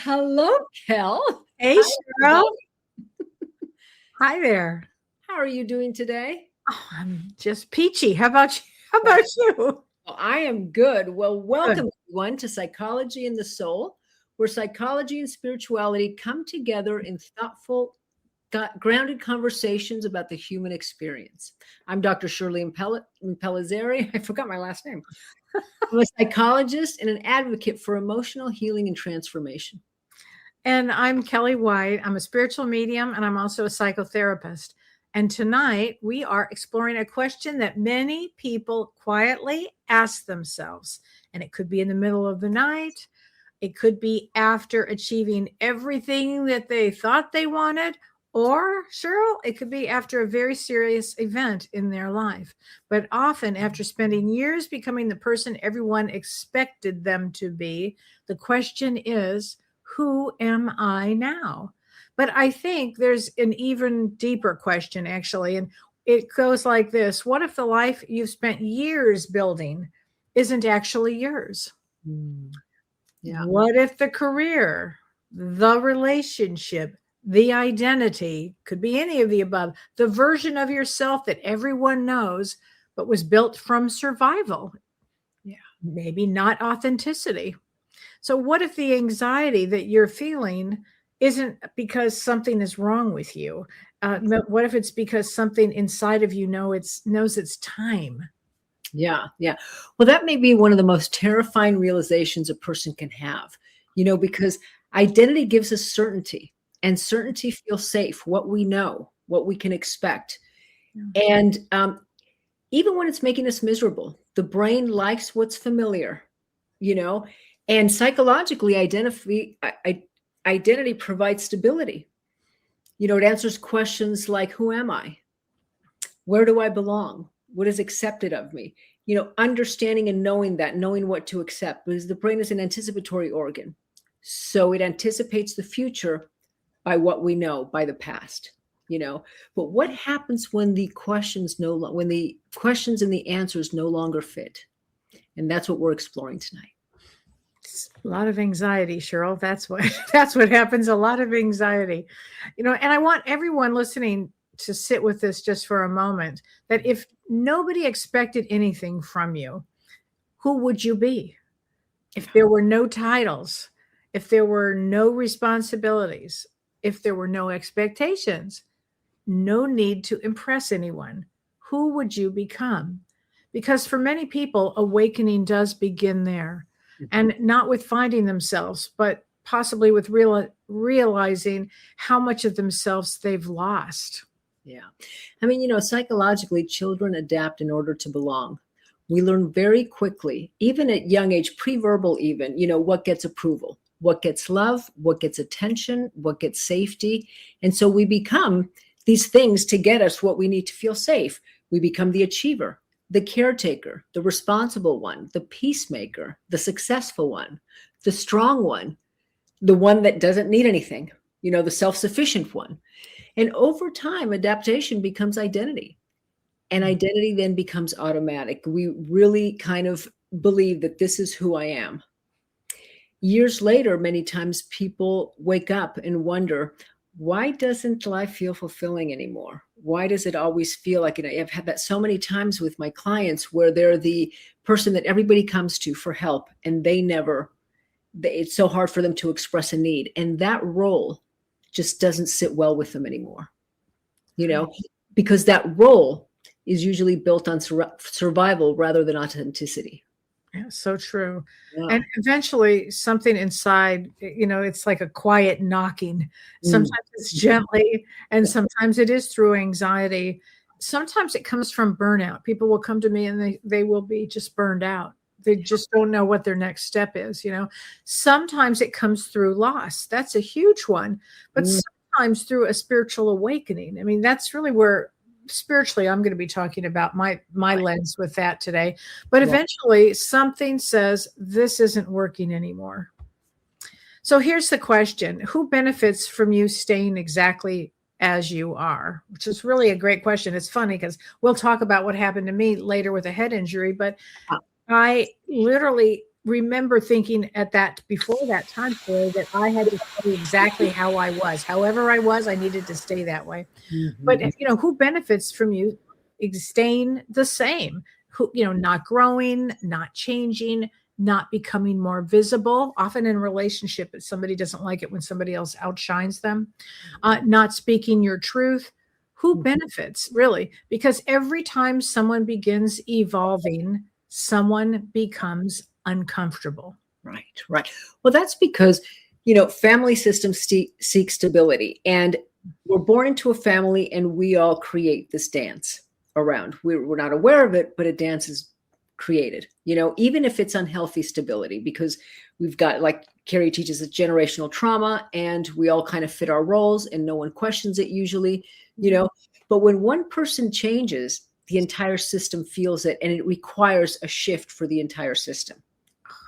hello, Kel. Hey, Hi, Cheryl. everybody. Hi there. How are you doing today? Oh, I'm just peachy. How about you? How about you? Well, I am good. Well, Good. welcome everyone to Psychology and the Soul, where psychology and spirituality come together in thoughtful, grounded conversations about the human experience. I'm Dr. Shirley Impellizzeri. I forgot my last name. I'm a psychologist and an advocate for emotional healing and transformation. And I'm Kellee White. I'm a spiritual medium and I'm also a psychotherapist. And tonight we are exploring a question that many people quietly ask themselves. And it could be in the middle of the night. It could be after achieving everything that they thought they wanted. Or, Cheryl, it could be after a very serious event in their life. But often, after spending years becoming the person everyone expected them to be, the question is, who am I now? But I think there's an even deeper question, actually. And it goes like this: what if the life you've spent years building isn't actually yours? Yeah. What if the career, the relationship, the identity, could be any of the above, the version of yourself that everyone knows, but was built from survival? Yeah. Maybe not authenticity. So, what if the anxiety that you're feeling isn't because something is wrong with you? What if it's because something inside of you knows it's time? Yeah, yeah. Well, that may be one of the most terrifying realizations a person can have, because identity gives us certainty, and certainty feels safe, what we know, what we can expect. Yeah. And even when it's making us miserable, the brain likes what's familiar, and psychologically, identity provides stability. It answers questions like, who am I? Where do I belong? What is accepted of me? Understanding and knowing what to accept, because the brain is an anticipatory organ. So it anticipates the future by what we know, by the past, But what happens when the questions when the questions and the answers no longer fit? And that's what we're exploring tonight. It's a lot of anxiety, Cheryl. That's what happens. A lot of anxiety. And I want everyone listening to sit with this just for a moment, that if nobody expected anything from you, who would you be? If there were no titles, if there were no responsibilities, if there were no expectations, no need to impress anyone, who would you become? Because for many people, awakening does begin there, and not with finding themselves, but possibly with realizing how much of themselves they've lost. Yeah. I mean, psychologically, children adapt in order to belong. We learn very quickly, even at young age, pre-verbal even, what gets approval, what gets love, what gets attention, what gets safety. And so we become these things to get us what we need to feel safe. We become the achiever, the caretaker, the responsible one, the peacemaker, the successful one, the strong one, the one that doesn't need anything, the self-sufficient one. And over time, adaptation becomes identity. And identity then becomes automatic. We really kind of believe that this is who I am. Years later, many times people wake up and wonder, why doesn't life feel fulfilling anymore? Why does it always feel like, I've had that so many times with my clients where they're the person that everybody comes to for help, and it's so hard for them to express a need. And that role just doesn't sit well with them anymore, because that role is usually built on survival rather than authenticity. Yeah, so true. Yeah. And eventually something inside, it's like a quiet knocking. Sometimes it's gently, and sometimes it is through anxiety. Sometimes it comes from burnout. People will come to me and they will be just burned out. They just don't know what their next step is. Sometimes it comes through loss. That's a huge one, but sometimes through a spiritual awakening. I mean, that's really where spiritually I'm going to be talking about my lens with that today. But eventually something says this isn't working anymore. So here's the question: who benefits from you staying exactly as you are? Which is really a great question. It's funny because we'll talk about what happened to me later with a head injury, but I literally remember thinking at that before that time period that I had to stay exactly how I was. However I was, I needed to stay that way. But who benefits from you staying the same? Who, not growing, not changing, not becoming more visible. Often in a relationship, if somebody doesn't like it when somebody else outshines them, not speaking your truth. Who benefits really? Because every time someone begins evolving, someone becomes uncomfortable. Right. Well, that's because, family systems seek stability, and we're born into a family and we all create this dance around. We're not aware of it, but a dance is created, even if it's unhealthy stability, because we've got, like Carrie teaches, a generational trauma, and we all kind of fit our roles and no one questions it usually, but when one person changes, the entire system feels it, and it requires a shift for the entire system.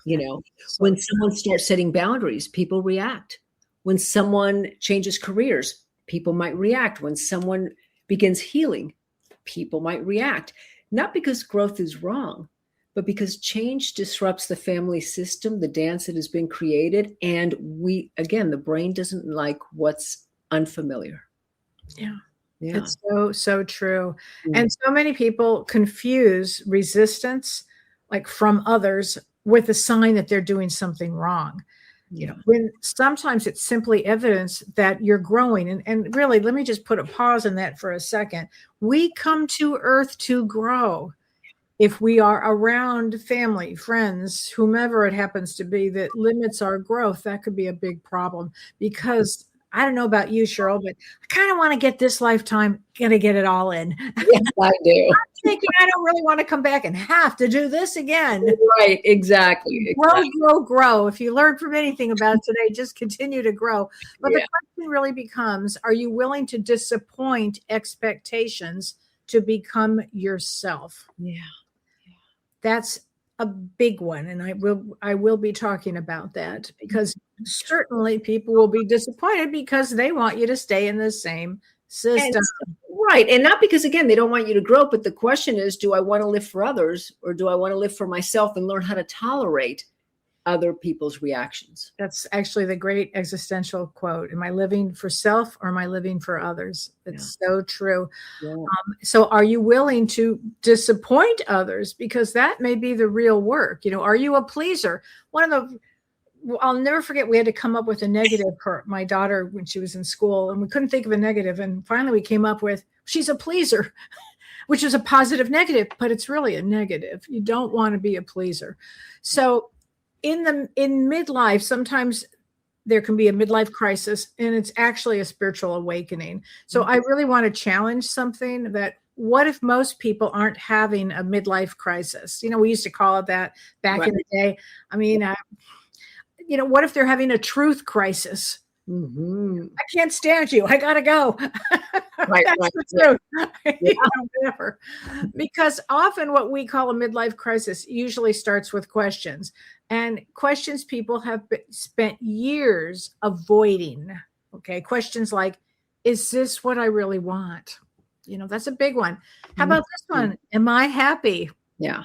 When someone starts setting boundaries, people react. When someone changes careers, people might react. When someone begins healing, people might react. Not because growth is wrong, but because change disrupts the family system, the dance that has been created. And the brain doesn't like what's unfamiliar. Yeah. Yeah. It's so true. And so many people confuse resistance, like from others, with a sign that they're doing something wrong. When sometimes it's simply evidence that you're growing. And really, let me just put a pause in that for a second. We come to Earth to grow. If we are around family, friends, whomever it happens to be that limits our growth, that could be a big problem. Because I don't know about you, Cheryl, but I kind of want to get this lifetime, gonna get it all in. Yes, I do. I'm thinking I don't really want to come back and have to do this again. Right, exactly. Grow. If you learn from anything about today, just continue to grow. But the question really becomes, are you willing to disappoint expectations to become yourself? Yeah. That's a big one, and I will be talking about that, because certainly people will be disappointed because they want you to stay in the same system. Right. And not because, again, they don't want you to grow, but the question is, do I want to live for others, or do I want to live for myself and learn how to tolerate other people's reactions? That's actually the great existential quote. Am I living for self, or am I living for others? It's so true. Yeah. So are you willing to disappoint others? Because that may be the real work. Are you a pleaser? I'll never forget, we had to come up with a negative for my daughter when she was in school, and we couldn't think of a negative. And finally we came up with, she's a pleaser, which is a positive negative, but it's really a negative. You don't want to be a pleaser. So in midlife, sometimes there can be a midlife crisis, and it's actually a spiritual awakening. So I really want to challenge something that, what if most people aren't having a midlife crisis? We used to call it that back in the day. I mean, what if they're having a truth crisis? I can't stand you. I gotta go. That's the truth. Whatever. Because often what we call a midlife crisis usually starts with questions, and questions people have spent years avoiding. Okay, questions like, is this what I really want? That's a big one. How about this one? Am I happy? Yeah.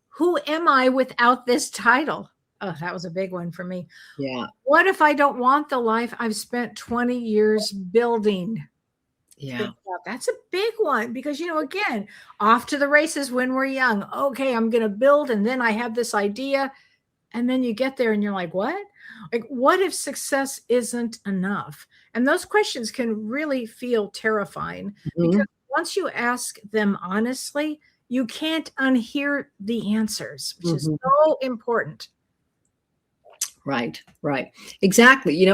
Who am I without this title? Oh, that was a big one for me. Yeah. What if I don't want the life I've spent 20 years building? Yeah. That's a big one, because, again, off to the races when we're young. Okay, I'm going to build, and then I have this idea. And then you get there and you're like, what? Like, what if success isn't enough? And those questions can really feel terrifying, because once you ask them honestly, you can't unhear the answers, which is so important. Right. Exactly.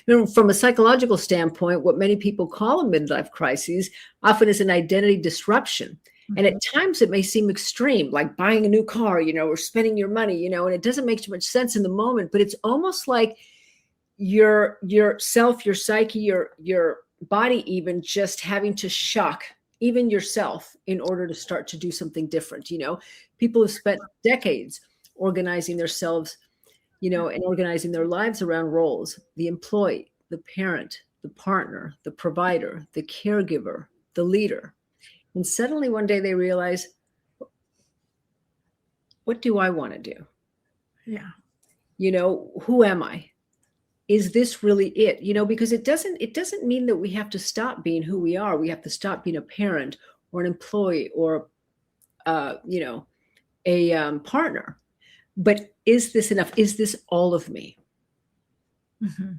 From a psychological standpoint, what many people call a midlife crisis often is an identity disruption. And at times it may seem extreme, like buying a new car, or spending your money, and it doesn't make too much sense in the moment, but it's almost like your self, your psyche, your body, even just having to shock even yourself in order to start to do something different. People have spent decades organizing themselves, and organizing their lives around roles: the employee, the parent, the partner, the provider, the caregiver, the leader. And suddenly one day they realize, what do I want to do? Yeah. Who am I? Is this really it? Because it doesn't mean that we have to stop being who we are. We have to stop being a parent or an employee or, a partner. But is this enough? Is this all of me? Mm-hmm.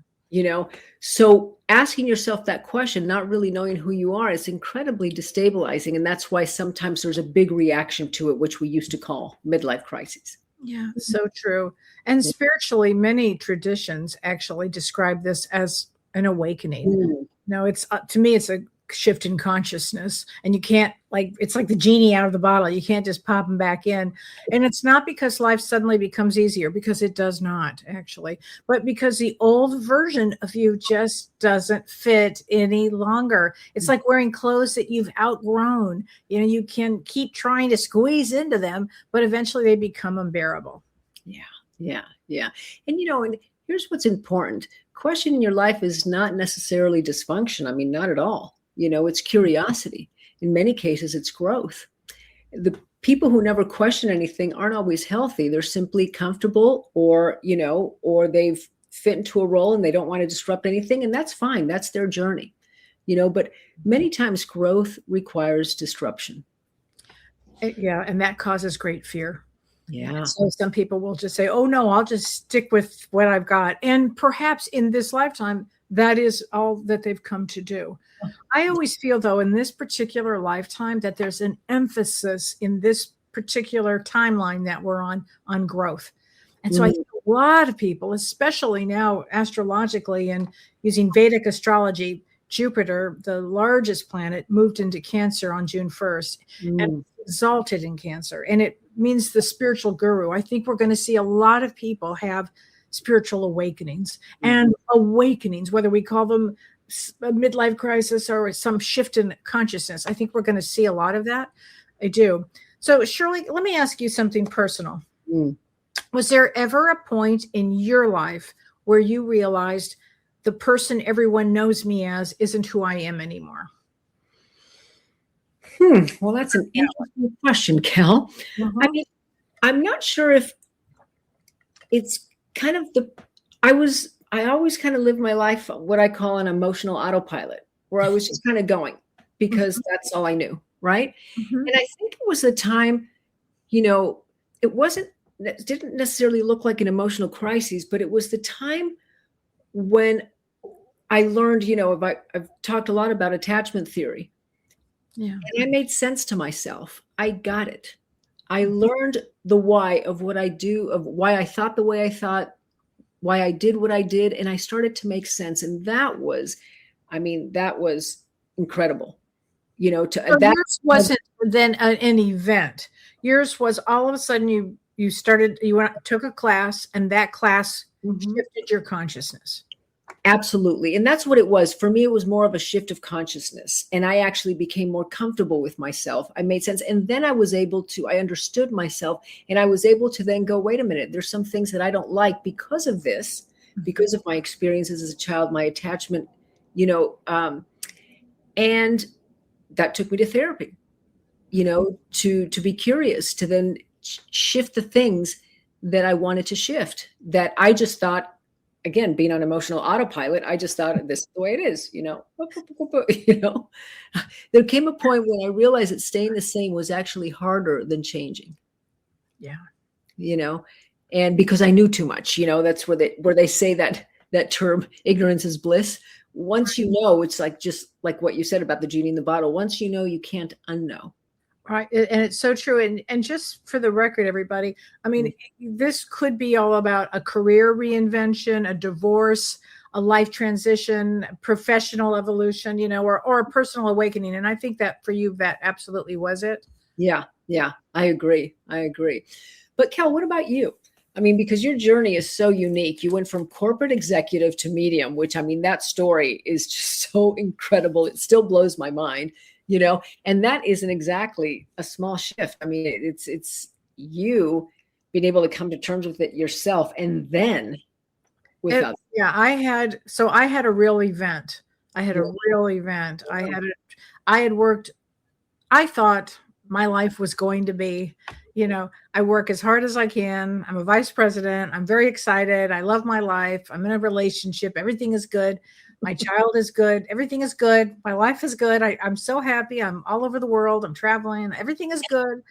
So asking yourself that question, not really knowing who you are, is incredibly destabilizing. And that's why sometimes there's a big reaction to it, which we used to call midlife crises. Yeah, so true. And spiritually, many traditions actually describe this as an awakening. Mm. No, it's to me, it's a shift in consciousness, and you can't it's like the genie out of the bottle. You can't just pop them back in. And it's not because life suddenly becomes easier, because it does not actually, but because the old version of you just doesn't fit any longer. It's like wearing clothes that you've outgrown. You can keep trying to squeeze into them, but eventually they become unbearable. Yeah. And and here's what's important. Questioning your life is not necessarily dysfunction. I mean, not at all. It's curiosity. In many cases, it's growth. The people who never question anything aren't always healthy. They're simply comfortable, or they've fit into a role and they don't want to disrupt anything. And that's fine. That's their journey. But many times growth requires disruption. Yeah. And that causes great fear. Yeah. So some people will just say, oh, no, I'll just stick with what I've got. And perhaps in this lifetime, that is all that they've come to do. I always feel, though, in this particular lifetime, that there's an emphasis in this particular timeline that we're on growth. And so I think a lot of people, especially now astrologically and using Vedic astrology, Jupiter, the largest planet, moved into Cancer on June 1st and exalted in Cancer. And it means the spiritual guru. I think we're going to see a lot of people have spiritual awakenings and awakenings, whether we call them a midlife crisis or some shift in consciousness. I think we're going to see a lot of that. I do. So Shirley, let me ask you something personal. Was there ever a point in your life where you realized the person everyone knows me as isn't who I am anymore? Well, that's an interesting question, Kel. I mean, I'm not sure if it's kind of I always kind of lived my life what I call an emotional autopilot, where I was just kind of going because that's all I knew, right? And I think it was a time, it didn't necessarily look like an emotional crisis, but it was the time when I learned, I've talked a lot about attachment theory. Yeah. And I made sense to myself. I got it. I learned the why of what I do, of why I thought the way I thought, why I did what I did. And I started to make sense. And that was incredible. So yours wasn't then an event. Yours was all of a sudden you took a class, and that class shifted your consciousness. Absolutely. And that's what it was. For me, it was more of a shift of consciousness. And I actually became more comfortable with myself. I made sense. And then I understood myself, and I was able to then go, wait a minute, there's some things that I don't like because of this, because of my experiences as a child, my attachment, and that took me to therapy, to be curious, to then shift the things that I wanted to shift, that I just thought, again, being on emotional autopilot, I just thought this is the way it is, There came a point when I realized that staying the same was actually harder than changing. Yeah. And because I knew too much, that's where they say that term, ignorance is bliss. Once you know, it's just like what you said about the genie in the bottle. Once you know, you can't unknow. Right. And it's so true. And just for the record, everybody, I mean, this could be all about a career reinvention, a divorce, a life transition, professional evolution, or a personal awakening. And I think that for you, that absolutely was it. Yeah. I agree. But Kel, what about you? I mean, because your journey is so unique. You went from corporate executive to medium, which, I mean, that story is just so incredible. It still blows my mind. And that isn't exactly a small shift. I mean, it's you being able to come to terms with it yourself, and then with others. Yeah, I had a real event. I had a real event. I had worked, I thought my life was going to be. I work as hard as I can. I'm a vice president. I'm very excited. I love my life. I'm in a relationship. Everything is good. My child is good. Everything is good. My life is good. I'm so happy. I'm all over the world. I'm traveling. Everything is good.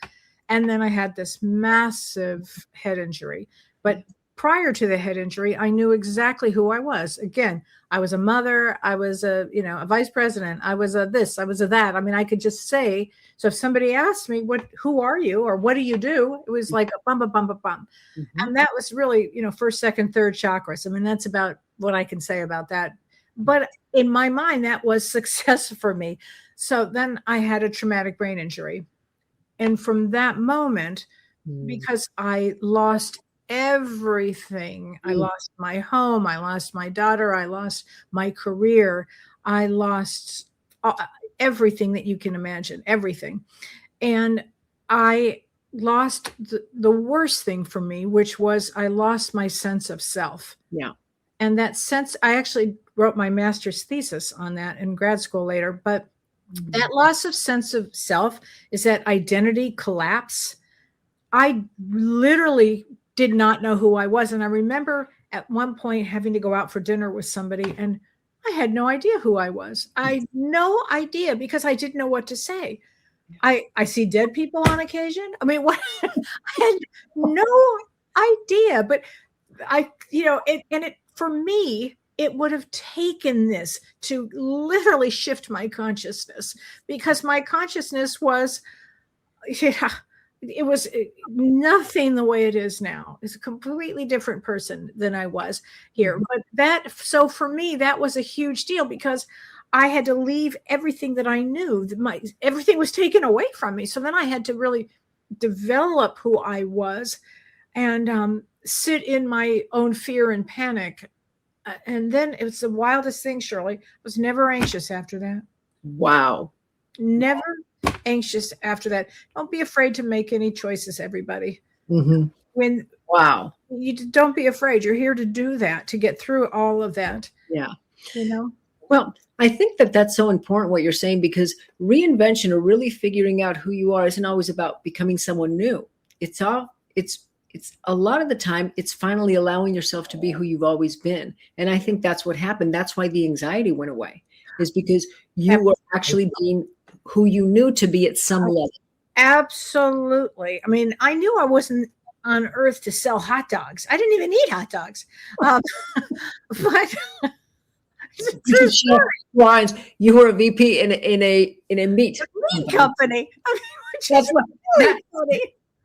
And then I had this massive head injury. But prior to the head injury, I knew exactly who I was. Again, I was a mother. I was a vice president. I was a this. I was a that. I mean, I could just say. So if somebody asked me, who are you, or what do you do? It was like a bum, bum, bum, bum, bum. And that was really, first, second, third chakras. I mean, that's about what I can say about that. But in my mind, that was success for me. So then I had a traumatic brain injury. And from that moment, because I lost everything, I lost my home, I lost my daughter, I lost my career, I lost everything that you can imagine, everything. And I lost the worst thing for me, which was I lost my sense of self. Yeah. And that sense, I actually wrote my master's thesis on that in grad school later, but that loss of sense of self is that identity collapse. I literally did not know who I was. And I remember at one point having to go out for dinner with somebody, and I had no idea who I was. I had no idea because I didn't know what to say. I see dead people on occasion. I mean, what? I had no idea, but for me, it would have taken this to literally shift my consciousness, because my consciousness was, it was nothing the way it is now. It's a completely different person than I was here. But so for me, that was a huge deal, because I had to leave everything that I knew. Everything was taken away from me. So then I had to really develop who I was and sit in my own fear and panic. And then it was the wildest thing, Shirley. I was never anxious after that. Wow. Never anxious after that. Don't be afraid to make any choices, everybody. Wow. You don't be afraid. You're here to do that, to get through all of that. Yeah. Well, I think that that's so important what you're saying, because reinvention, or really figuring out who you are, isn't always about becoming someone new. It's a lot of the time, it's finally allowing yourself to be who you've always been. And I think that's what happened. That's why the anxiety went away, is because you were actually being who you knew to be at some level. Absolutely. I mean, I knew I wasn't on earth to sell hot dogs. I didn't even eat hot dogs. But Lines. You were a VP in a meat company. I mean,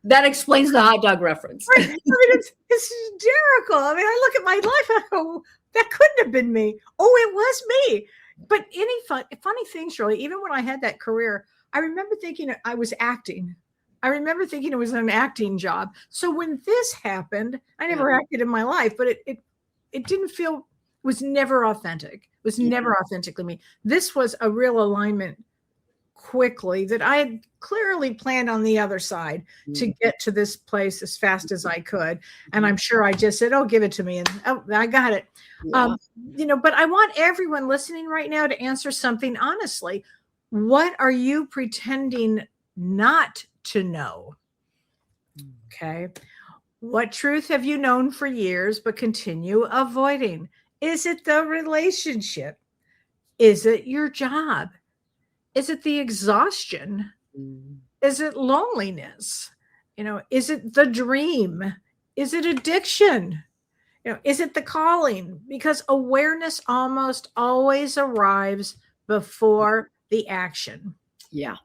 that explains the hot dog reference. Right. I mean, it's hysterical. I mean, I look at my life, I go, that couldn't have been me. Oh, it was me. But any funny thing, Shirley, even when I had that career, I remember thinking I was acting. I remember thinking it was an acting job. So when this happened, I never acted in my life, but it didn't feel, was never authentic. It was never authentically me. This was a real alignment quickly that I had clearly planned on the other side to get to this place as fast as I could. And I'm sure I just said, oh, give it to me. And I got it. But I want everyone listening right now to answer something honestly. What are you pretending not to know? Okay. What truth have you known for years but continue avoiding? Is it the relationship? Is it your job? Is it the exhaustion? Is it loneliness? Is it the dream? Is it addiction? Is it the calling? Because awareness almost always arrives before the action. Yeah.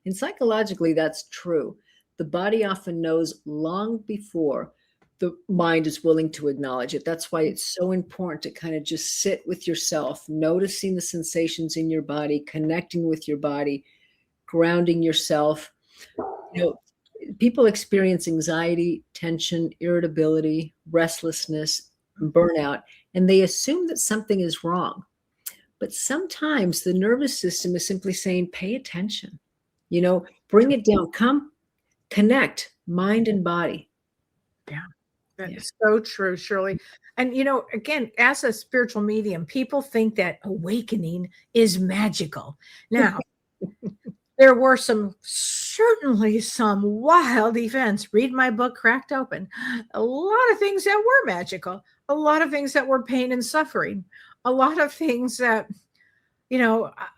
And psychologically, that's true. The body often knows long before the mind is willing to acknowledge it. That's why it's so important to kind of just sit with yourself, noticing the sensations in your body, connecting with your body, grounding yourself. People experience anxiety, tension, irritability, restlessness, burnout, and they assume that something is wrong. But sometimes the nervous system is simply saying, pay attention, bring it down, come connect mind and body. Yeah. That is so true, Shirley. And, again, as a spiritual medium, people think that awakening is magical. Now, there were certainly some wild events. Read my book, Cracked Open. A lot of things that were magical, a lot of things that were pain and suffering, a lot of things that,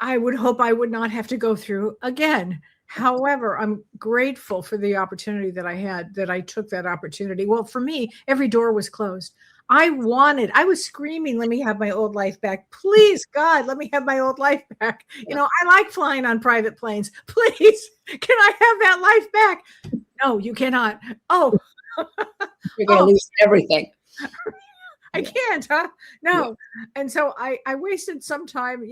I would hope I would not have to go through again. However, I'm grateful for the opportunity that I had, that I took that opportunity. Well, for me, every door was closed. I was screaming, let me have my old life back. Please, God, let me have my old life back. I like flying on private planes. Please, can I have that life back? No, you cannot. Oh, you're going to lose everything. I can't, huh? No. Yeah. And so I wasted some time,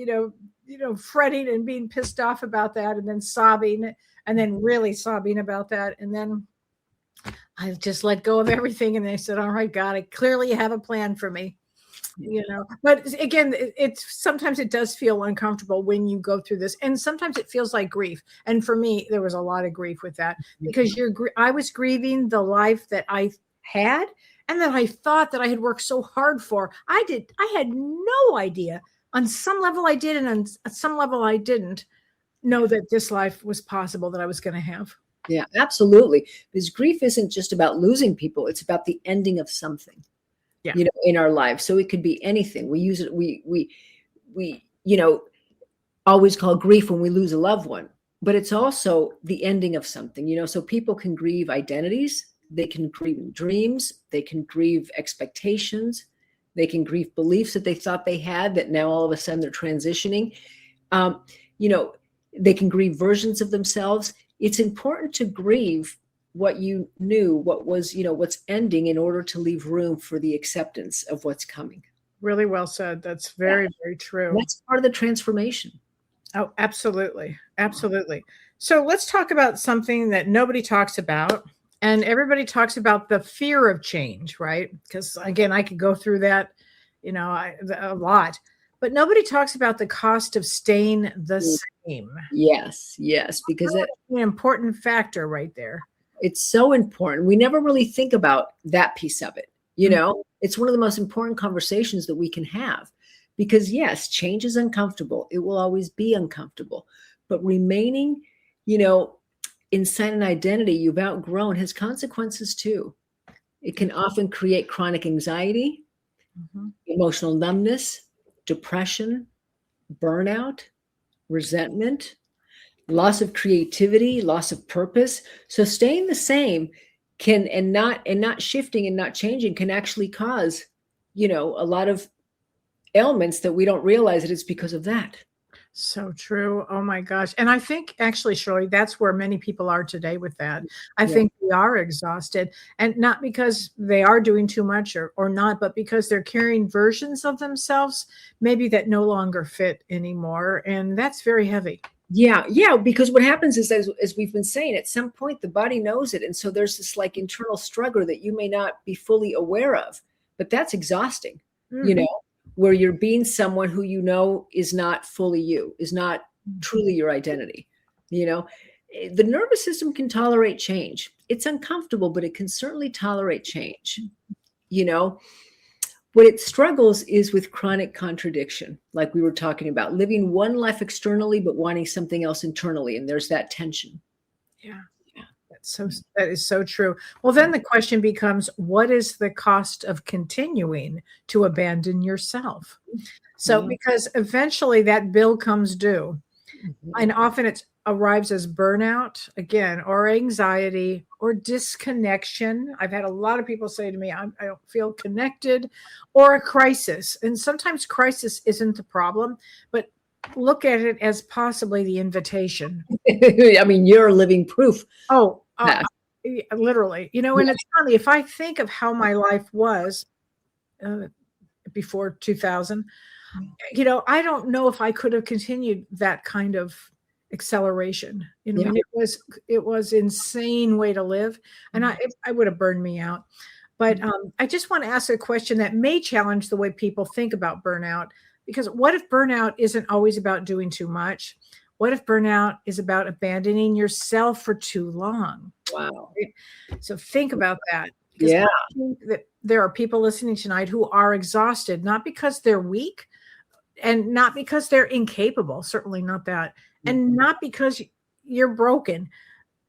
fretting and being pissed off about that, and then sobbing, and then really sobbing about that. And then I just let go of everything. And they said, all right, God, I clearly have a plan for me, but again, sometimes it does feel uncomfortable when you go through this. And sometimes it feels like grief. And for me, there was a lot of grief with that, because I was grieving the life that I had and that I thought that I had worked so hard for. I had no idea. On some level I did, and on some level I didn't know that this life was possible, that I was going to have. Yeah, absolutely. Because grief isn't just about losing people. It's about the ending of something, in our lives. So it could be anything. We use it. We always call grief when we lose a loved one, but it's also the ending of something, so people can grieve identities. They can grieve dreams. They can grieve expectations. They can grieve beliefs that they thought they had that now all of a sudden they're transitioning. They can grieve versions of themselves. It's important to grieve what you knew, what was, what's ending, in order to leave room for the acceptance of what's coming. Really well said. That's very, very true. That's part of the transformation. Oh, absolutely. Absolutely. So let's talk about something that nobody talks about. And everybody talks about the fear of change, right? Because again, I could go through that, a lot. But nobody talks about the cost of staying the same. Yes, because that's an important factor right there. It's so important. We never really think about that piece of it. It's one of the most important conversations that we can have, because yes, change is uncomfortable. It will always be uncomfortable, but remaining, inside an identity you've outgrown has consequences too. It can often create chronic anxiety, emotional numbness, depression, burnout, resentment, loss of creativity, loss of purpose. So staying the same and not shifting and not changing can actually cause, a lot of ailments that we don't realize that it's because of that. So true. Oh my gosh. And I think actually, Shirley, that's where many people are today with that. I think they are exhausted, and not because they are doing too much or not, but because they're carrying versions of themselves maybe that no longer fit anymore. And that's very heavy. Yeah. Because what happens is, as we've been saying, at some point the body knows it. And so there's this like internal struggle that you may not be fully aware of, but that's exhausting, where you're being someone who is not fully you, is not truly your identity. The nervous system can tolerate change. It's uncomfortable, but it can certainly tolerate change. What it struggles is with chronic contradiction, like we were talking about, living one life externally, but wanting something else internally. And there's that tension. Yeah. That is so true. Well, then the question becomes, what is the cost of continuing to abandon yourself? So, because eventually that bill comes due, and often it arrives as burnout again, or anxiety, or disconnection. I've had a lot of people say to me, I don't feel connected, or a crisis. And sometimes crisis isn't the problem, but look at it as possibly the invitation. I mean, you're living proof. Literally, and it's funny, if I think of how my life was before 2000, I don't know if I could have continued that kind of acceleration. And it was insane way to live, and I would have burned me out. But I just want to ask a question that may challenge the way people think about burnout, because what if burnout isn't always about doing too much? What if burnout is about abandoning yourself for too long? Wow. So think about that. Yeah. I think that there are people listening tonight who are exhausted, not because they're weak and not because they're incapable, certainly not that. And not because you're broken.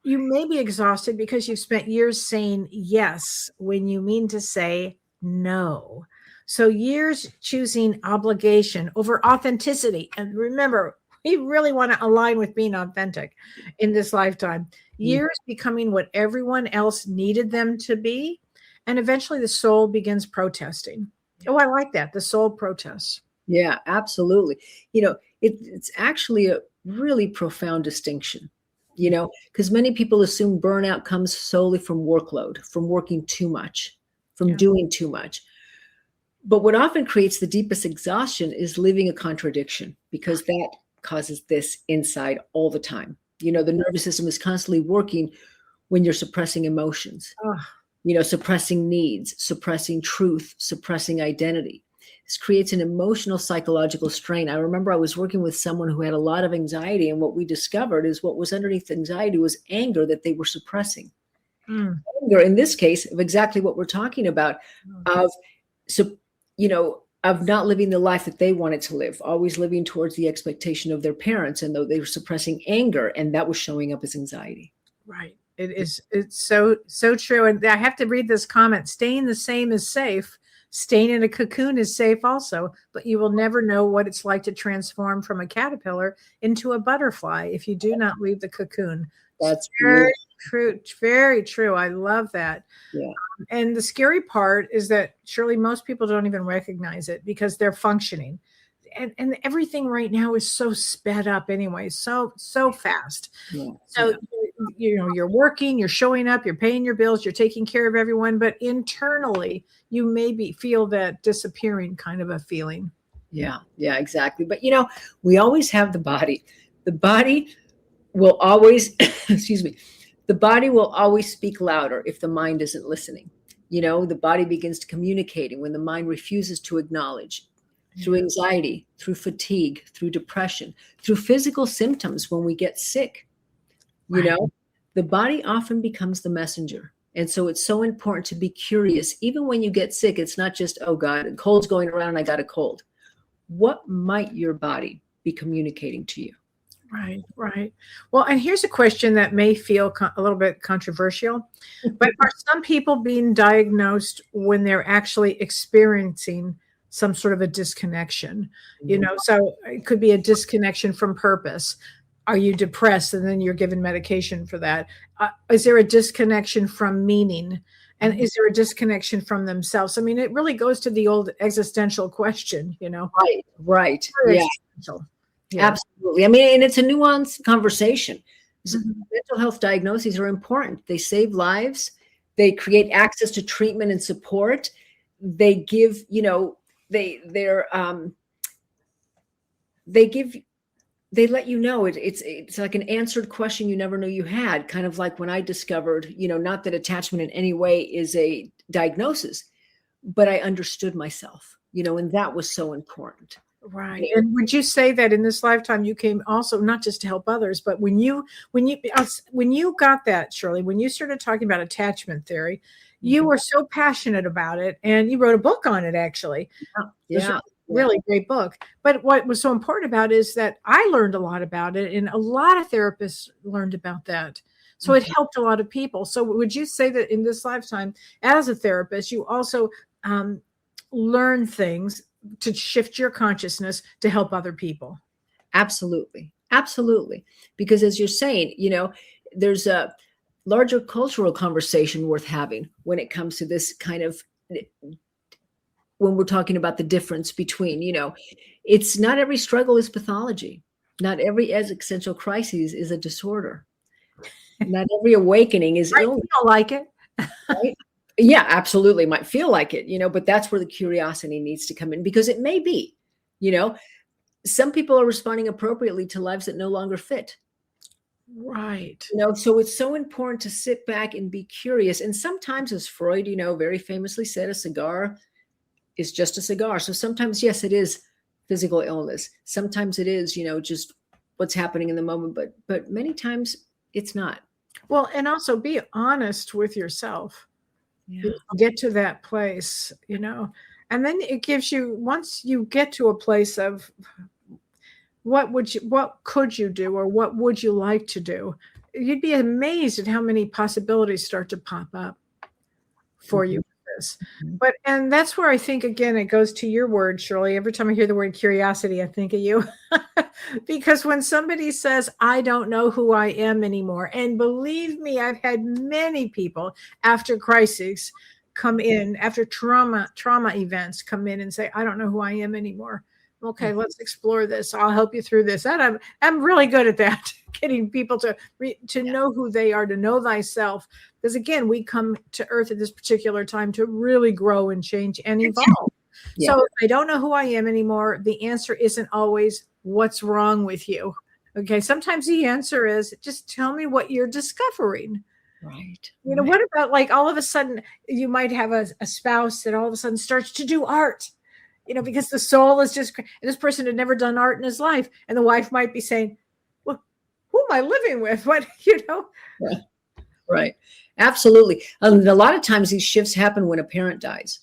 You may be exhausted because you've spent years saying yes when you mean to say no. So years choosing obligation over authenticity. And remember, we really want to align with being authentic in this lifetime. Years becoming what everyone else needed them to be. And eventually the soul begins protesting. Oh, I like that. The soul protests. Yeah, absolutely. It's actually a really profound distinction, because many people assume burnout comes solely from workload, from working too much, from Yeah. doing too much. But what often creates the deepest exhaustion is living a contradiction, because that causes this inside all the time. The nervous system is constantly working when you're suppressing emotions, suppressing needs, suppressing truth, suppressing identity. This creates an emotional, psychological strain. I remember I was working with someone who had a lot of anxiety, and what we discovered is what was underneath anxiety was anger that they were suppressing. Anger, in this case, of exactly what we're talking about, of not living the life that they wanted to live, always living towards the expectation of their parents, and though they were suppressing anger, and that was showing up as anxiety. Right. It's so true. And I have to read this comment. Staying the same is safe. Staying in a cocoon is safe also, but you will never know what it's like to transform from a caterpillar into a butterfly if you do not leave the cocoon. That's very true. Very true. I love that. Yeah. And the scary part is that surely most people don't even recognize it because they're functioning. And everything right now is so sped up anyway, so fast. Yeah. So you're working, you're showing up, you're paying your bills, you're taking care of everyone, but internally you maybe feel that disappearing kind of a feeling. Yeah, exactly. But we always have the body. The body will always excuse me, the body will always speak louder if the mind isn't listening. The body begins to communicating when the mind refuses to acknowledge, through anxiety, through fatigue, through depression, through physical symptoms when we get sick. The body often becomes the messenger. And so it's so important to be curious. Even when you get sick, it's not just, oh God, a cold's going around and I got a cold. What might your body be communicating to you? Right. Well, and here's a question that may feel a little bit controversial, but are some people being diagnosed when they're actually experiencing some sort of a disconnection? So it could be a disconnection from purpose. Are you depressed? And then you're given medication for that. Is there a disconnection from meaning? And is there a disconnection from themselves? I mean, it really goes to the old existential question, Right. Yeah. Yeah. Absolutely. I mean, and it's a nuanced conversation. Mental health diagnoses are important. They save lives. They create access to treatment and support. They give, they let you know it's like an answered question you never knew you had. Kind of like when I discovered, not that attachment in any way is a diagnosis, but I understood myself, and that was so important. Right. And would you say that in this lifetime you came also not just to help others, but when you got that, Shirley, when you started talking about attachment theory, you were so passionate about it, and you wrote a book on it, actually. Yeah. Really great book. But what was so important about it is that I learned a lot about it, and a lot of therapists learned about that. So it helped a lot of people. So would you say that in this lifetime, as a therapist, you also learn things to shift your consciousness to help other people? Absolutely. Because as you're saying, there's a larger cultural conversation worth having when it comes to this kind of, when we're talking about the difference between, it's not every struggle is pathology. Not every existential crisis is a disorder. Not every awakening is illness. You don't like it. Right? Yeah, absolutely. Might feel like it, but that's where the curiosity needs to come in, because it may be, some people are responding appropriately to lives that no longer fit. Right. So it's so important to sit back and be curious. And sometimes, as Freud, very famously said, a cigar is just a cigar. So sometimes, yes, it is physical illness. Sometimes it is, just what's happening in the moment. But many times it's not. Well, and also be honest with yourself. Yeah. Get to that place, and then it gives you, once you get to a place of what could you do, or what would you like to do? You'd be amazed at how many possibilities start to pop up for you with this. And that's where I think, again, it goes to your word, Shirley. Every time I hear the word curiosity, I think of you. Because when somebody says, I don't know who I am anymore, and believe me, I've had many people after crises come in, after trauma events come in and say, I don't know who I am anymore. Okay, let's explore this. I'll help you through this. And I'm really good at that, getting people to know who they are, to know thyself. Because again, we come to earth at this particular time to really grow and change and evolve. Yeah. So I don't know who I am anymore. The answer isn't always what's wrong with you. Okay, sometimes the answer is just tell me what you're discovering. Right. You know, what about, like, all of a sudden you might have a spouse that all of a sudden starts to do art, you know, because the soul is just, and this person had never done art in his life. And the wife might be saying, well, who am I living with? What, you know? Yeah. Right. Absolutely. A lot of times these shifts happen when a parent dies.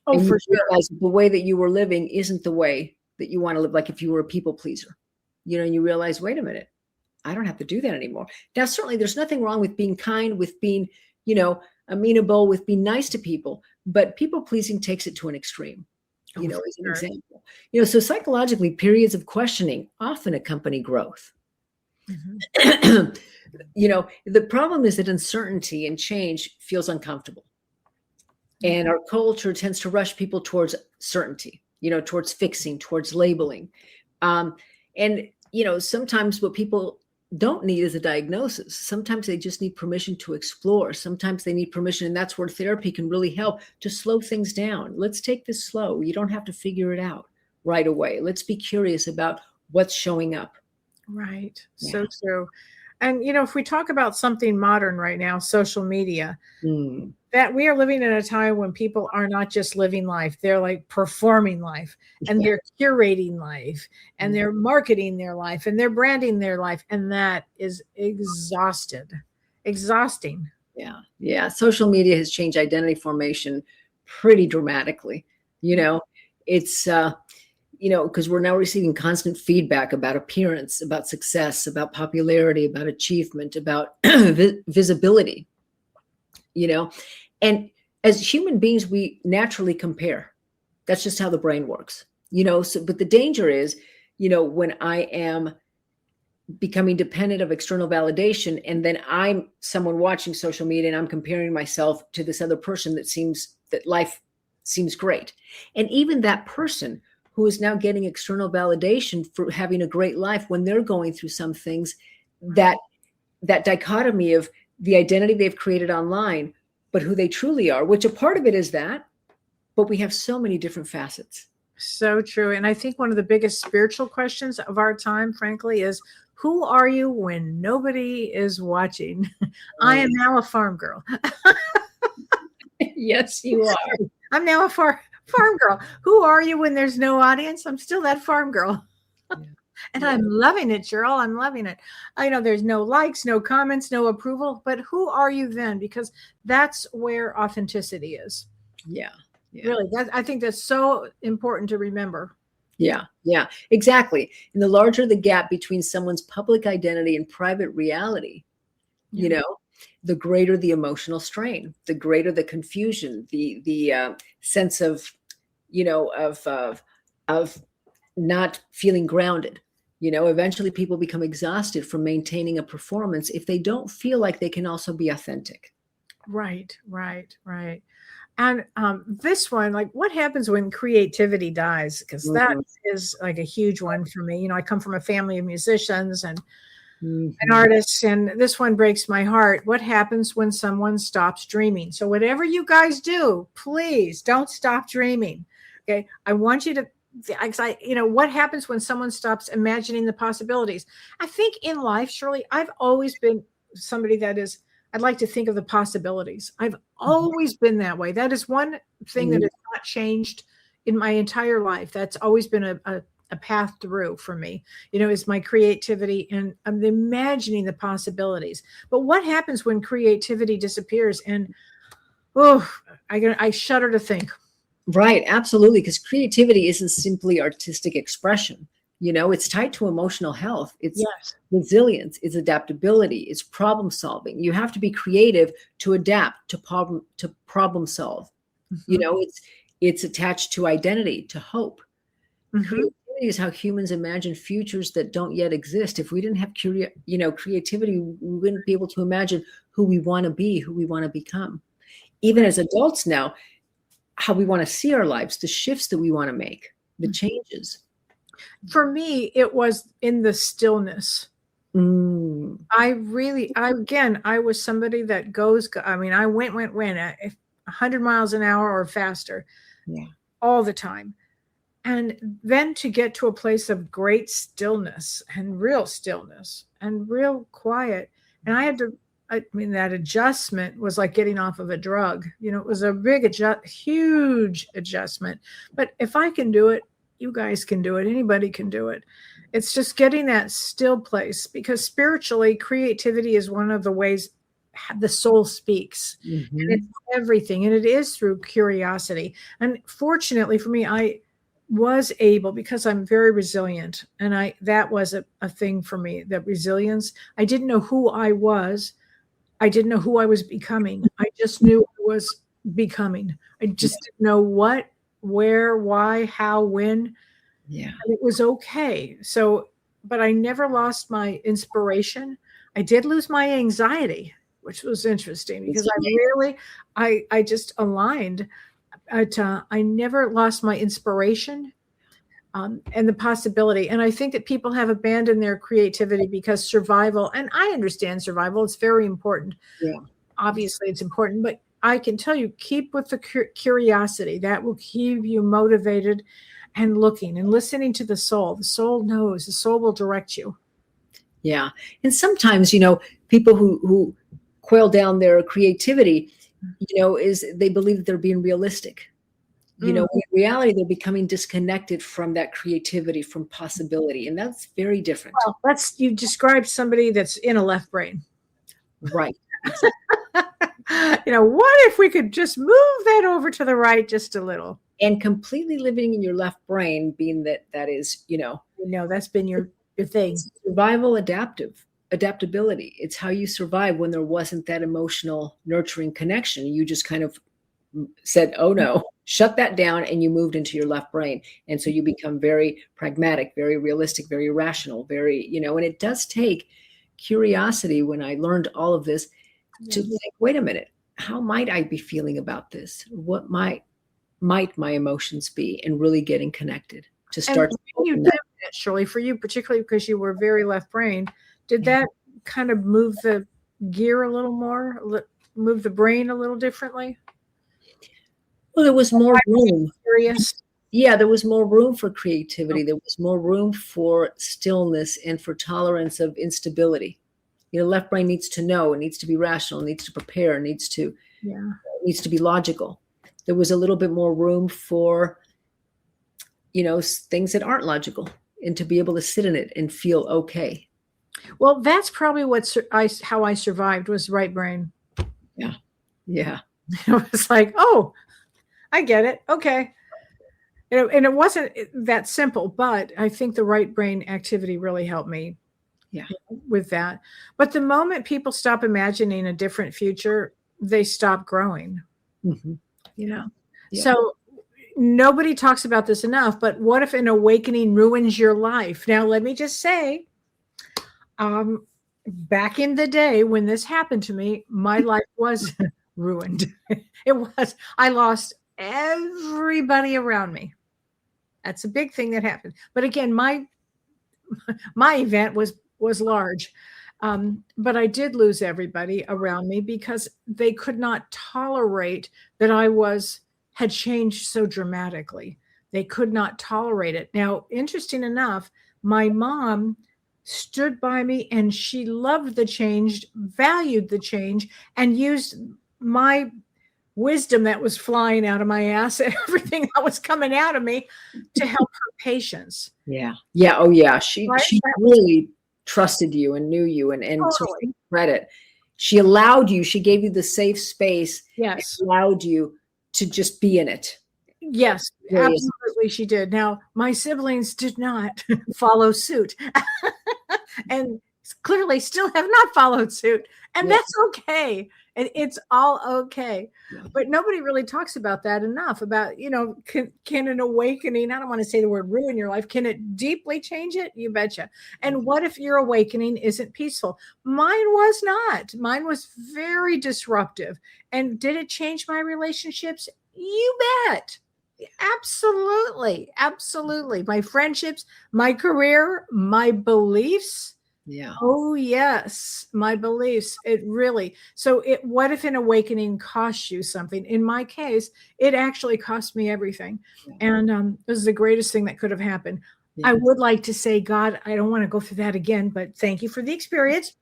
Oh, and for sure. Realize the way that you were living isn't the way that you want to live. Like if you were a people pleaser, you know, and you realize, wait a minute, I don't have to do that anymore. Now, certainly there's nothing wrong with being kind, with being, you know, amenable, with being nice to people, but people pleasing takes it to an extreme, you know, as an example. You know, so psychologically, periods of questioning often accompany growth. You know, the problem is that uncertainty and change feels uncomfortable. And our culture tends to rush people towards certainty, you know, towards fixing, towards labeling. And, you know, sometimes what people don't need is a diagnosis. Sometimes they just need permission to explore. Sometimes they need permission. And that's where therapy can really help to slow things down. Let's take this slow. You don't have to figure it out right away. Let's be curious about what's showing up. Right. Yeah. So true. And, you know, if we talk about something modern right now, social media, that we are living in a time when people are not just living life, they're like performing life, and they're curating life, and they're marketing their life, and they're branding their life. And that is exhausting. Yeah. Yeah. Social media has changed identity formation pretty dramatically. You know, it's, you know, because we're now receiving constant feedback about appearance, about success, about popularity, about achievement, about visibility, you know, and as human beings, we naturally compare. That's just how the brain works, you know, so, but the danger is, you know, when I am becoming dependent of external validation, and then I'm someone watching social media and I'm comparing myself to this other person that life seems great. And even that person who is now getting external validation for having a great life, when they're going through some things, that dichotomy of the identity they've created online, but who they truly are, which a part of it is that, but we have so many different facets. So true. And I think one of the biggest spiritual questions of our time, frankly, is who are you when nobody is watching? I am now a farm girl. Yes, you are. I'm now a farm girl. Who are you when there's no audience? I'm still that farm girl. And I'm loving it, Cheryl. I'm loving it. I know there's no likes, no comments, no approval, but who are you then? Because that's where authenticity is. Yeah. Really, I think that's so important to remember. Yeah, exactly. And the larger the gap between someone's public identity and private reality, you know, the greater the emotional strain, the greater the confusion, the sense of, you know, of not feeling grounded. You know, eventually people become exhausted from maintaining a performance if they don't feel like they can also be authentic. Right. And this one, like, what happens when creativity dies? Because that is like a huge one for me. You know, I come from a family of musicians and artists, and this one breaks my heart. What happens when someone stops dreaming? So whatever you guys do, please don't stop dreaming. Okay. I want you to, you know, what happens when someone stops imagining the possibilities? I think in life, Shirley, I've always been somebody that is, I'd like to think of the possibilities. I've always been that way. That is one thing that has not changed in my entire life. That's always been a path through for me, you know, is my creativity, and I'm imagining the possibilities. But what happens when creativity disappears? And I shudder to think. Right, absolutely, because creativity isn't simply artistic expression. It's tied to emotional health. It's Yes. resilience, it's adaptability, it's problem solving. You have to be creative to adapt, to problem solve. Mhm. It's attached to identity, to hope. Mhm. Creativity is how humans imagine futures that don't yet exist. If we didn't have creativity, we wouldn't be able to imagine who we want to be, who we want to become. Even as adults now, how we want to see our lives, the shifts that we want to make, the changes. For me, it was in the stillness. Mm. I was somebody that I went 100 miles an hour or faster. Yeah. All the time. And then to get to a place of great stillness and real quiet. And that adjustment was like getting off of a drug. It was a huge adjustment. But if I can do it, you guys can do it. Anybody can do it. It's just getting that still place, because spiritually, creativity is one of the ways the soul speaks. Mm-hmm. And it's everything. And it is through curiosity. And fortunately for me, I was able, because I'm very resilient, and that was a thing for me, that resilience. I didn't know who I was. I didn't know who I was becoming. I just knew I was becoming. I just didn't know what, where, why, how, when. Yeah. And it was okay. So, but I never lost my inspiration. I did lose my anxiety, which was interesting, because I just aligned. I never lost my inspiration and the possibility. And I think that people have abandoned their creativity because survival, and I understand survival, it's very important. Yeah. Obviously it's important, but I can tell you, keep with the curiosity. That will keep you motivated and looking and listening to the soul. The soul knows, the soul will direct you. Yeah. And sometimes, people who quail down their creativity, is they believe that they're being realistic. In reality, they're becoming disconnected from that creativity, from possibility. And that's very different. Well, you described somebody that's in a left brain. Right. What if we could just move that over to the right just a little? And completely living in your left brain, being that is, that's been your thing. Survival adaptability. It's how you survive when there wasn't that emotional, nurturing connection. You just kind of said, oh no, shut that down, and you moved into your left brain. And so you become very pragmatic, very realistic, very rational, very, and it does take curiosity, when I learned all of this, to think, wait a minute, how might I be feeling about this? What might my emotions be? And really getting connected to start. And you did that, Shirley, for you, particularly because you were very left brain. Did that kind of move the gear a little more, move the brain a little differently? Well, there was more room. Curious. Yeah, there was more room for creativity. There was more room for stillness and for tolerance of instability. Left brain needs to know, it needs to be rational, it needs to prepare, it needs to be logical. There was a little bit more room for, things that aren't logical, and to be able to sit in it and feel okay. Well, that's probably how I survived, was right brain. Yeah. Yeah. It was like, oh, I get it. Okay. And it wasn't that simple, but I think the right brain activity really helped me with that. But the moment people stop imagining a different future, they stop growing. Mm-hmm. Yeah. So nobody talks about this enough, but what if an awakening ruins your life? Now, let me just say, back in the day when this happened to me, my life was ruined. I lost everybody around me. That's a big thing that happened. But again, my event was large. But I did lose everybody around me because they could not tolerate that I had changed so dramatically. They could not tolerate it. Now, interesting enough, my mom stood by me, and she loved the change, valued the change, and used my wisdom that was flying out of my ass, everything that was coming out of me, to help her patients. Yeah. Yeah. Oh yeah. She really trusted you and knew you, and totally. Credit. She allowed you, she gave you the safe space. Yes. Allowed you to just be in it. Yes, absolutely. Absolutely, she did. Now, my siblings did not follow suit, and clearly still have not followed suit, and Yeah. that's okay. It's all okay. Yeah. But nobody really talks about that enough. About, can an awakening, I don't want to say the word ruin your life, can it deeply change it? You betcha. And what if your awakening isn't peaceful? Mine was not. Mine was very disruptive. And did it change my relationships? You bet. Absolutely. Absolutely. My friendships, my career, my beliefs. Yeah. Oh, yes. My beliefs. It really. So what if an awakening costs you something? In my case, it actually cost me everything. Yeah. And it was the greatest thing that could have happened. Yeah. I would like to say, God, I don't want to go through that again, but thank you for the experience.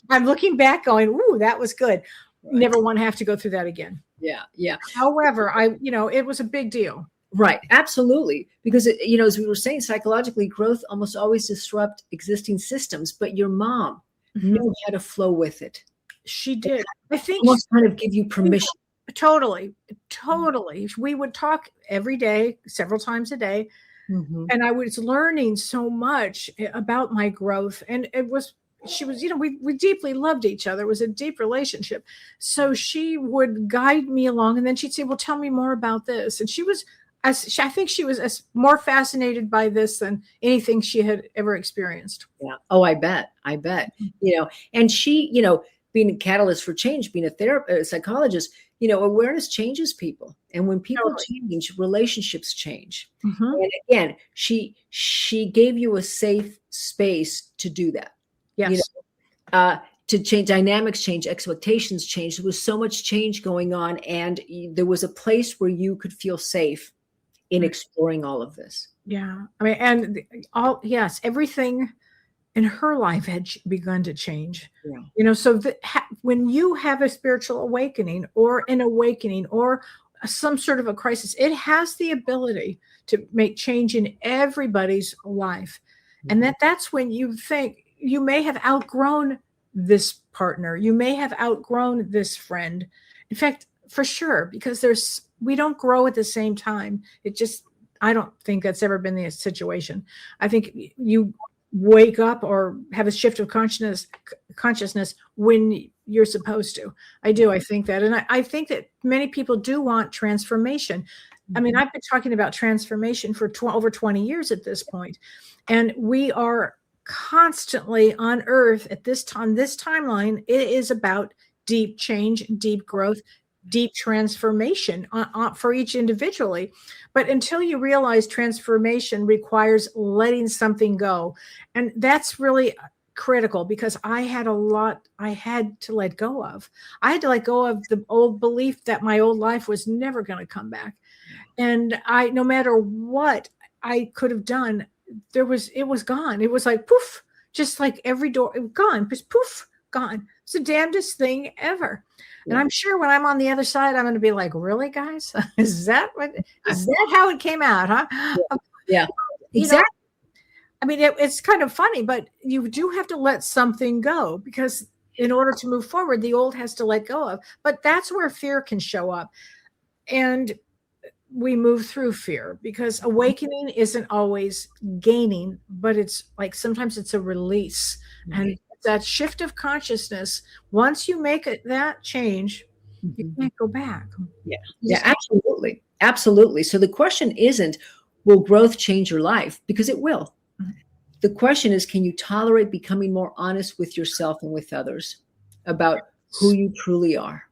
I'm looking back going, ooh, that was good. Right. Never want to have to go through that again. Yeah. Yeah. However, it was a big deal. Right. Absolutely. Because, as we were saying, psychologically, growth almost always disrupt existing systems, but your mom knew how to flow with it. She did. I think almost kind of give you permission. Totally. We would talk every day, several times a day. Mm-hmm. And I was learning so much about my growth. And she was, we deeply loved each other. It was a deep relationship. So she would guide me along, and then she'd say, well, tell me more about this. And I think she was more fascinated by this than anything she had ever experienced. Yeah. Oh, I bet. And she, being a catalyst for change, being a psychologist, awareness changes people. And when people change, relationships change. Mm-hmm. And again, she gave you a safe space to do that. Yes. To change, dynamics change, expectations change. There was so much change going on, and there was a place where you could feel safe in exploring all of this. Yeah. I mean, everything in her life had begun to change. Yeah. So when you have a spiritual awakening or an awakening or some sort of a crisis, it has the ability to make change in everybody's life. Mm-hmm. And that's when you think you may have outgrown this partner. You may have outgrown this friend. In fact, for sure, because we don't grow at the same time. I don't think that's ever been the situation. I think you wake up or have a shift of consciousness when you're supposed to. I do. I think that. And I think that many people do want transformation. I mean, I've been talking about transformation for over 20 years at this point. And we are constantly on earth at this timeline. It is about deep change, deep growth, deep transformation for each individually. But until you realize transformation requires letting something go. And that's really critical, because I had to let go of. I had to let go of the old belief that my old life was never going to come back. And no matter what I could have done, it was gone. It was like poof, just like every door, it was gone, just poof, gone. It's the damnedest thing ever. Yeah. And I'm sure when I'm on the other side, I'm going to be like, really, guys? Is that how it came out, huh? Yeah, exactly. I mean, it's kind of funny, but you do have to let something go, because in order to move forward, the old has to let go of. But that's where fear can show up. And we move through fear, because awakening isn't always gaining, but it's like sometimes it's a release. Mm-hmm. And that shift of consciousness, once you make that change, you can't go back. Yeah. Yeah, absolutely. Absolutely. So the question isn't, will growth change your life? Because it will. Mm-hmm. The question is, can you tolerate becoming more honest with yourself and with others about who you truly are?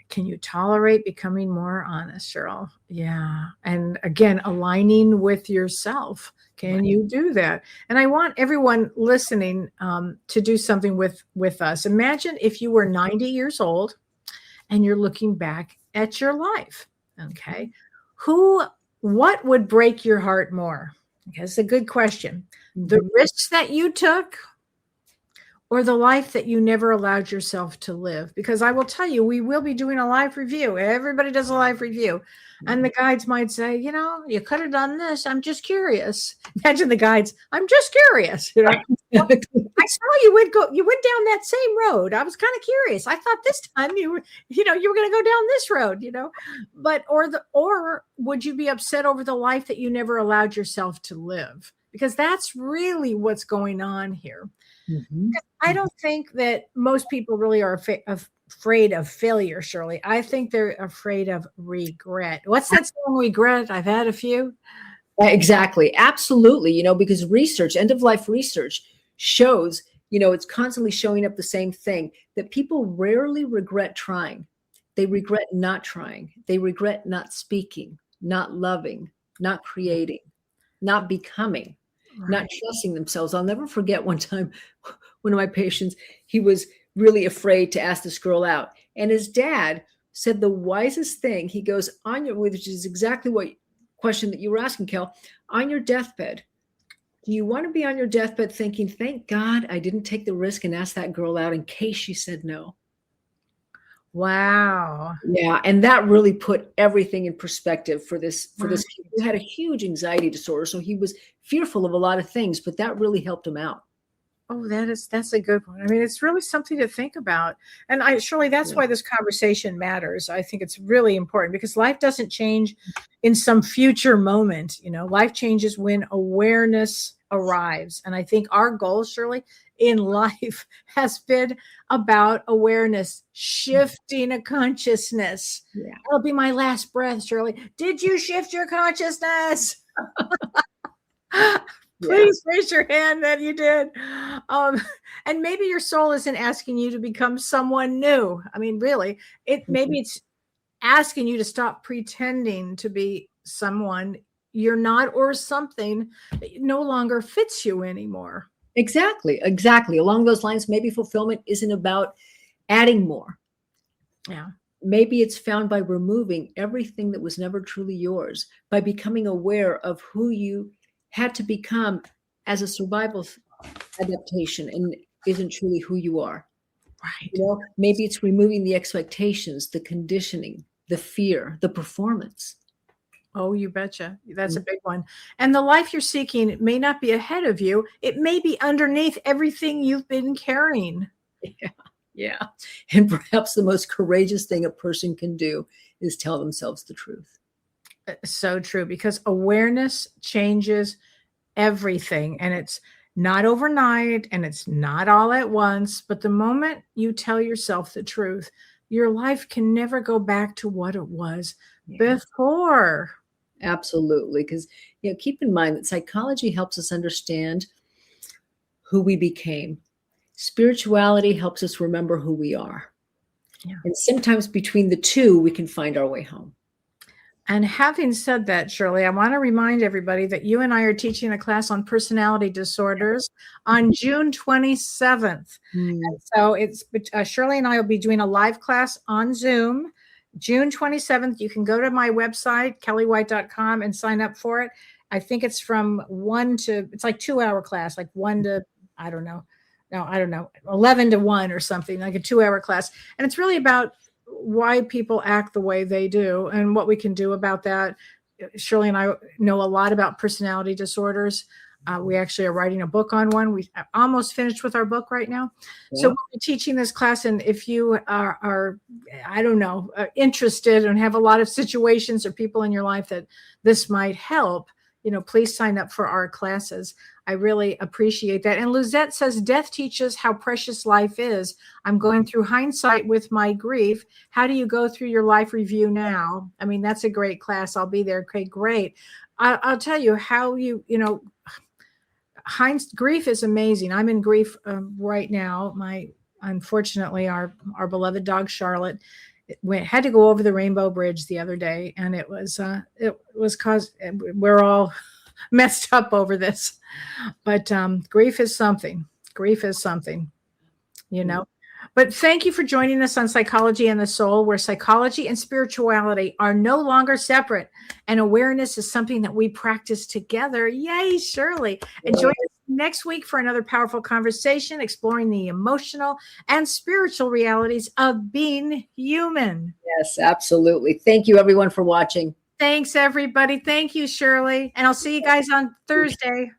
Can you tolerate becoming more honest, Cheryl? Yeah. And again, aligning with yourself. Can you do that? And I want everyone listening to do something with us. Imagine if you were 90 years old and you're looking back at your life. Okay. What would break your heart more? Okay, that's a good question. The risks that you took, or the life that you never allowed yourself to live? Because I will tell you, we will be doing a life review. Everybody does a life review. And the guides might say, you could have done this. I'm just curious. Imagine the guides. I'm just curious. Well, I saw you went down that same road. I was kind of curious. I thought this time you were going to go down this road, but, or would you be upset over the life that you never allowed yourself to live? Because that's really what's going on here. Mm-hmm. I don't think that most people really are afraid of failure, Shirley. I think they're afraid of regret. What's that song, Regret? I've had a few. Exactly. Absolutely. Because end of life research shows, it's constantly showing up the same thing, that people rarely regret trying. They regret not trying. They regret not speaking, not loving, not creating, not becoming, not trusting themselves. I'll never forget one time, one of my patients, he was really afraid to ask this girl out. And his dad said the wisest thing. He goes, which is exactly what question that you were asking, Kel, on your deathbed, do you want to be on your deathbed thinking, thank God I didn't take the risk and ask that girl out in case she said no? Wow. Yeah. And that really put everything in perspective for this kid who had a huge anxiety disorder. So he was fearful of a lot of things, but that really helped him out. Oh, that's a good one. I mean, it's really something to think about. And Shirley, that's why this conversation matters. I think it's really important because life doesn't change in some future moment. Life changes when awareness arrives. And I think our goal, Shirley, in life has been about awareness, shifting a consciousness. Yeah. That'll be my last breath, Shirley. Did you shift your consciousness? Please raise your hand that you did. And maybe your soul isn't asking you to become someone new. I mean, really, maybe it's asking you to stop pretending to be someone you're not, or something that no longer fits you anymore. Exactly. Along those lines, maybe fulfillment isn't about adding more. Yeah. Maybe it's found by removing everything that was never truly yours, by becoming aware of who you had to become as a survival adaptation and isn't truly who you are. Right. Maybe it's removing the expectations, the conditioning, the fear, the performance. Oh, you betcha. That's a big one. And the life you're seeking may not be ahead of you. It may be underneath everything you've been carrying. Yeah. And perhaps the most courageous thing a person can do is tell themselves the truth. So true, because awareness changes everything, and it's not overnight and it's not all at once. But the moment you tell yourself the truth, your life can never go back to what it was before. Absolutely. Because, keep in mind that psychology helps us understand who we became. Spirituality helps us remember who we are. Yeah. And sometimes between the two, we can find our way home. And having said that, Shirley, I want to remind everybody that you and I are teaching a class on personality disorders on June 27th. And so it's Shirley and I will be doing a live class on Zoom, June 27th. You can go to my website, kelleewhite.com, and sign up for it. I think it's from it's like 2-hour class, like 1 to, I don't know, 11 to 1 or something, like a 2-hour class. And it's really about why people act the way they do and what we can do about that. Shirley and I know a lot about personality disorders. We actually are writing a book on one. We almost finished with our book right now. Yeah. So we'll be teaching this class. And if you are interested and have a lot of situations or people in your life that this might help, please sign up for our classes. I really appreciate that. And Luzette says, death teaches how precious life is. I'm going through hindsight with my grief. How do you go through your life review now? I mean, that's a great class. I'll be there. Okay, great. I'll tell you how grief is amazing. I'm in grief right now. Unfortunately, our beloved dog, Charlotte, had to go over the Rainbow Bridge the other day. And it was caused, we're all messed up over this, but grief is something, but thank you for joining us on Psychology and the Soul, where psychology and spirituality are no longer separate, and awareness is something that we practice together. Yay, Shirley. And join us next week for another powerful conversation exploring the emotional and spiritual realities of being human. Yes, absolutely. Thank you, everyone, for watching. Thanks, everybody. Thank you, Shirley. And I'll see you guys on Thursday.